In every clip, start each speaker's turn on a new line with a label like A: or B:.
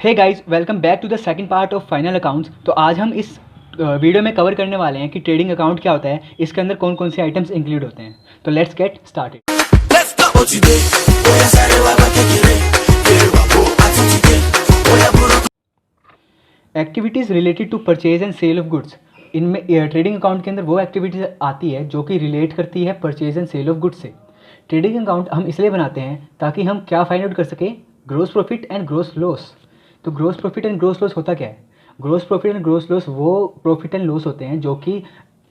A: Hey guys, welcome back to the second part of final accounts. तो आज हम इस वीडियो में कवर करने वाले हैं कि ट्रेडिंग अकाउंट क्या होता है, इसके अंदर कौन कौन से आइटम्स इंक्लूड होते हैं। तो let's get started. Activities related to purchase and sale of goods. इनमें ट्रेडिंग अकाउंट के अंदर वो एक्टिविटीज़ आती है जो कि रिलेट करती है purchase and sale of goods से। ट्रेडिंग अकाउंट हम इसलिए बनाते हैं ताकि हम क्या फाइंड आउट कर सकें, gross profit and gross loss. तो gross profit and gross loss होता क्या है? Gross profit and gross loss वो प्रॉफिट एंड लॉस होते हैं जो कि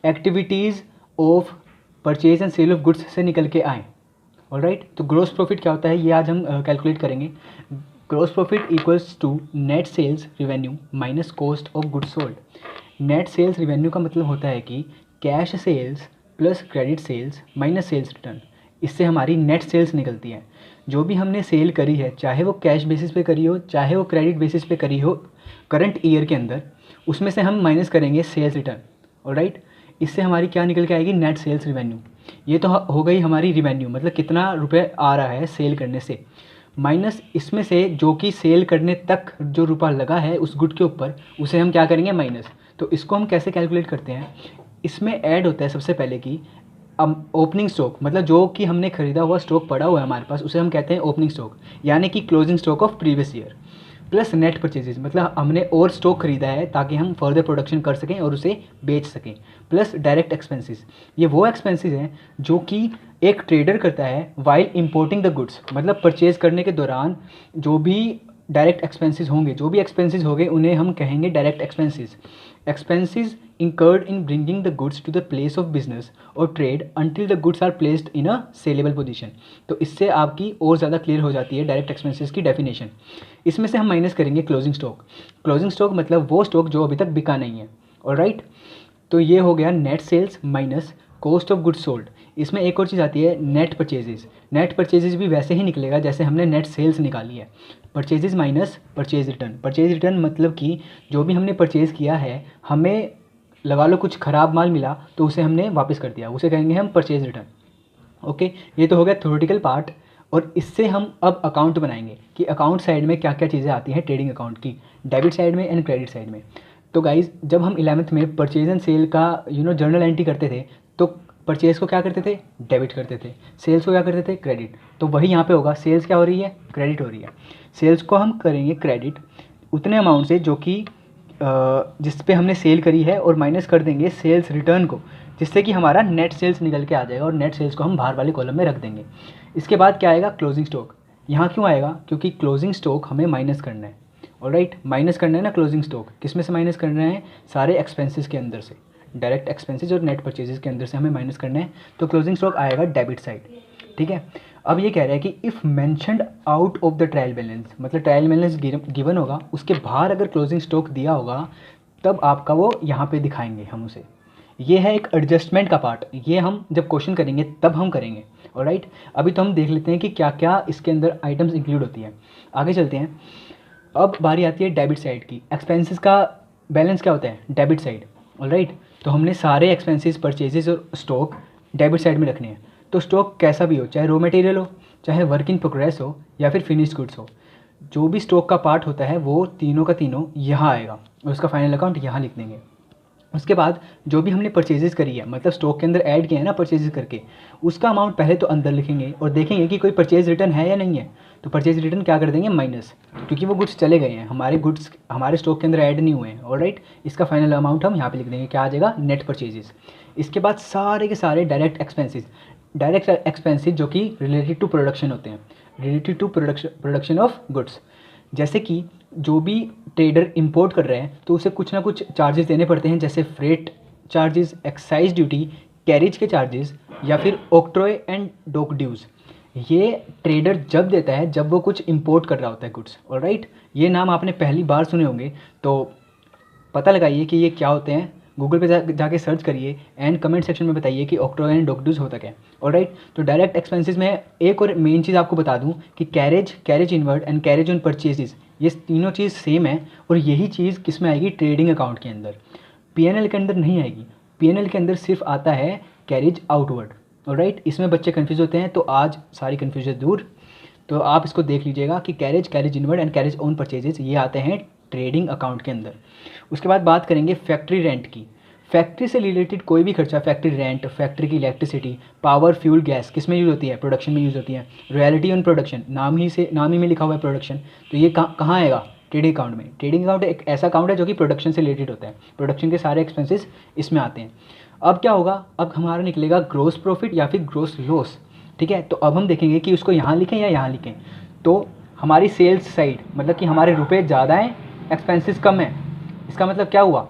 A: activities of purchase and sale of goods से निकल के आएँ। ऑलराइट, तो ग्रोस प्रॉफिट क्या होता है ये आज हम कैलकुलेट करेंगे। Gross profit equals to net sales revenue minus cost of goods sold. Net sales revenue का मतलब होता है कि cash sales plus credit sales minus sales return. इससे हमारी नेट सेल्स निकलती है। जो भी हमने सेल करी है, चाहे वो कैश बेसिस पे करी हो चाहे वो क्रेडिट बेसिस पे करी हो करंट ईयर के अंदर, उसमें से हम माइनस करेंगे सेल्स रिटर्न। ऑलराइट, इससे हमारी क्या निकल के आएगी? Net sales revenue. ये तो हो गई हमारी रिवेन्यू, मतलब कितना रुपये आ रहा है सेल करने से, माइनस इसमें से जो कि सेल करने तक जो रुपया लगा है उस गुड के ऊपर, उसे हम क्या करेंगे? माइनस। तो इसको हम कैसे कैलकुलेट करते हैं? इसमें ऐड होता है सबसे पहले कि ओपनिंग स्टॉक, मतलब जो कि हमने खरीदा हुआ स्टॉक पड़ा हुआ है हमारे पास, उसे हम कहते हैं ओपनिंग स्टॉक, यानी कि closing stock of previous year, plus net purchases, मतलब हमने और स्टॉक खरीदा है ताकि हम फर्दर प्रोडक्शन कर सकें और उसे बेच सकें, प्लस डायरेक्ट एक्सपेंसेस। ये वो एक्सपेंसेस हैं जो कि एक ट्रेडर करता है वाइल इंपोर्टिंग द गुड्स, मतलब परचेज करने के दौरान जो भी डायरेक्ट एक्सपेंसेस होंगे उन्हें हम कहेंगे direct expenses. Expenses incurred in bringing the goods to the place of business or trade until the goods are placed in a saleable position। तो इससे आपकी और ज़्यादा क्लियर हो जाती है डायरेक्ट एक्सपेंसेस की डेफिनेशन। इसमें से हम माइनस करेंगे क्लोजिंग स्टॉक। क्लोजिंग स्टॉक मतलब वो स्टॉक जो अभी तक बिका नहीं है। ऑलराइट, तो ये हो गया net sales minus cost of goods sold. इसमें एक और चीज़ आती है नेट परचेजेस। नेट परचेजेस भी वैसे ही निकलेगा जैसे हमने नेट सेल्स निकाली है। Purchases minus purchase return. Purchase return मतलब कि जो भी हमने परचेज़ किया है, हमें लगा लो कुछ ख़राब माल मिला तो उसे हमने वापस कर दिया, उसे कहेंगे हम परचेज रिटर्न। ओके, ये तो हो गया थ्योरेटिकल पार्ट। और इससे हम अब अकाउंट बनाएंगे कि अकाउंट साइड में क्या क्या चीज़ें आती हैं ट्रेडिंग अकाउंट की, डेबिट साइड में एंड क्रेडिट साइड में। तो गाइज, जब हम 11th में परचेज एंड सेल का जर्नल एंट्री करते थे तो परचेज़ को क्या करते थे? डेबिट करते थे। सेल्स को क्या करते थे? क्रेडिट। तो वही यहाँ पे होगा, सेल्स क्या हो रही है? क्रेडिट हो रही है। सेल्स को हम करेंगे क्रेडिट उतने अमाउंट से जो कि जिस पे हमने सेल करी है, और माइनस कर देंगे सेल्स रिटर्न को, जिससे कि हमारा नेट सेल्स निकल के आ जाएगा, और नेट सेल्स को हम बाहर वाले कॉलम में रख देंगे। इसके बाद क्या आएगा? Closing stock. यहाँ क्यों आएगा? क्योंकि क्लोजिंग स्टॉक हमें माइनस करना है। ऑलराइट, माइनस करना है ना क्लोजिंग स्टॉक। किस में से माइनस करना है? सारे एक्सपेंसेस के अंदर से, डायरेक्ट एक्सपेंसेस और नेट परचेजेस के अंदर से हमें माइनस करना है। तो क्लोजिंग स्टॉक आएगा डेबिट साइड। ठीक है, अब ये कह रहा है कि if mentioned out of the trial balance, मतलब ट्रायल बैलेंस गिवन होगा, उसके बाहर अगर क्लोजिंग स्टॉक दिया होगा तब आपका वो यहाँ पे दिखाएंगे हम उसे। ये है एक एडजस्टमेंट का पार्ट, ये हम जब क्वेश्चन करेंगे तब हम करेंगे। ऑलराइट, अभी तो हम देख लेते हैं कि क्या क्या इसके अंदर आइटम्स इंक्लूड होती हैं। आगे चलते हैं। अब बारी आती है डेबिट साइड की। एक्सपेंसेस का बैलेंस क्या होता है? Debit side. ऑलराइट, तो हमने सारे एक्सपेंसेस, परचेजेस और स्टॉक डेबिट साइड में रखने हैं। तो स्टॉक कैसा भी हो, चाहे रॉ मटेरियल हो, चाहे वर्क इन प्रोग्रेस हो, या फिर फिनिश्ड गुड्स हो, जो भी स्टॉक का पार्ट होता है वो तीनों का तीनों यहाँ आएगा और उसका फाइनल अकाउंट यहाँ लिख देंगे। उसके बाद जो भी हमने परचेजेस करी है, मतलब स्टॉक के अंदर ऐड किया है ना परचेजेस करके, उसका अमाउंट पहले तो अंदर लिखेंगे और देखेंगे कि कोई परचेज रिटर्न है या नहीं है। तो परचेज रिटर्न क्या कर देंगे? माइनस, क्योंकि वो गुड्स चले गए हैं, हमारे गुड्स हमारे स्टॉक के अंदर ऐड नहीं हुए हैं। ऑलराइट, इसका फाइनल अमाउंट हम यहाँ पे लिख देंगे, क्या आ जाएगा? Net purchases. इसके बाद सारे के सारे डायरेक्ट एक्सपेंसेस जो कि रिलेटेड टू प्रोडक्शन होते हैं, related to production of goods. जैसे कि जो भी ट्रेडर इंपोर्ट कर रहे हैं तो उसे कुछ ना कुछ चार्जेस देने पड़ते हैं, जैसे freight charges, excise duty, carriage के चार्जेस, या फिर ऑक्ट्रॉय एंड डॉक ड्यूज़। ये ट्रेडर जब देता है जब वो कुछ इंपोर्ट कर रहा होता है गुड्स। ऑलराइट, ये नाम आपने पहली बार सुने होंगे, तो पता लगाइए कि ये क्या होते हैं। गूगल पे जाके सर्च करिए एंड कमेंट सेक्शन में बताइए कि ऑक्ट्रॉय एंड डॉक ड्यूज़ होता क्या है। ऑलराइट, तो डायरेक्ट एक्सपेंसेस में एक और मेन चीज़ आपको बता दूं कि carriage inward and carriage on purchases, ये तीनों चीज़ सेम है, और यही चीज़ किस में आएगी? ट्रेडिंग अकाउंट के अंदर। पीएनएल के अंदर नहीं आएगी। पीएनएल के अंदर सिर्फ आता है कैरेज आउटवर्ड। ऑलराइट, इसमें बच्चे कन्फ्यूज़ होते हैं, तो आज सारी कन्फ्यूजन दूर। तो आप इसको देख लीजिएगा कि carriage, carriage inward and carriage own purchases ये आते हैं ट्रेडिंग अकाउंट के अंदर। उसके बाद बात करेंगे फैक्ट्री रेंट की। फैक्ट्री से रिलेटेड कोई भी खर्चा, फैक्ट्री रेंट, फैक्ट्री की इलेक्ट्रिसिटी, पावर, फ्यूल, गैस किस में यूज़ होती है? प्रोडक्शन में यूज़ होती है। रॉयल्टी ऑन प्रोडक्शन, नाम ही में लिखा हुआ है प्रोडक्शन, तो ये कहाँ आएगा? ट्रेडिंग अकाउंट में। ट्रेडिंग अकाउंट एक ऐसा अकाउंट है जो कि प्रोडक्शन से रिलेटेड होता है, प्रोडक्शन के सारे एक्सपेंसेस इसमें आते हैं। अब क्या होगा? अब हमारा निकलेगा ग्रोस प्रॉफिट या फिर ग्रोस लॉस, ठीक है। तो अब हम देखेंगे कि उसको यहाँ लिखें या यहाँ लिखें। तो हमारी सेल्स साइड, मतलब कि हमारे रुपए ज़्यादा हैं, एक्सपेंसेस कम है, इसका मतलब क्या हुआ?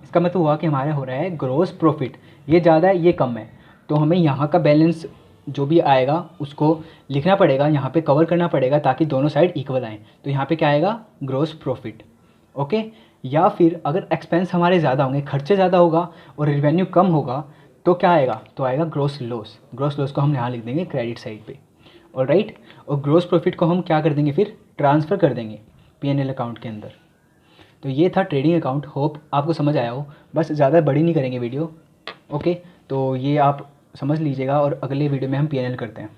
A: इसका मतलब हुआ कि हमारा हो रहा है ग्रोस प्रॉफिट, ये ज़्यादा है ये कम है, तो हमें यहाँ का बैलेंस जो भी आएगा उसको लिखना पड़ेगा, यहाँ पे कवर करना पड़ेगा ताकि दोनों साइड इक्वल आएँ। तो यहाँ पे क्या आएगा? Gross profit, okay. या फिर अगर एक्सपेंस हमारे ज़्यादा होंगे, खर्चे ज़्यादा होगा और रिवेन्यू कम होगा, तो क्या आएगा? तो आएगा ग्रोस लॉस। ग्रोस लॉस को हम यहाँ लिख देंगे क्रेडिट साइड पे, ऑलराइट। और ग्रोस प्रॉफिट को हम क्या कर देंगे? फिर ट्रांसफ़र कर देंगे P&L अकाउंट के अंदर। तो ये था ट्रेडिंग अकाउंट, होप आपको समझ आया हो। बस ज़्यादा बड़ी नहीं करेंगे वीडियो, ओके। तो ये आप समझ लीजिएगा और अगले वीडियो में हम P&L करते हैं।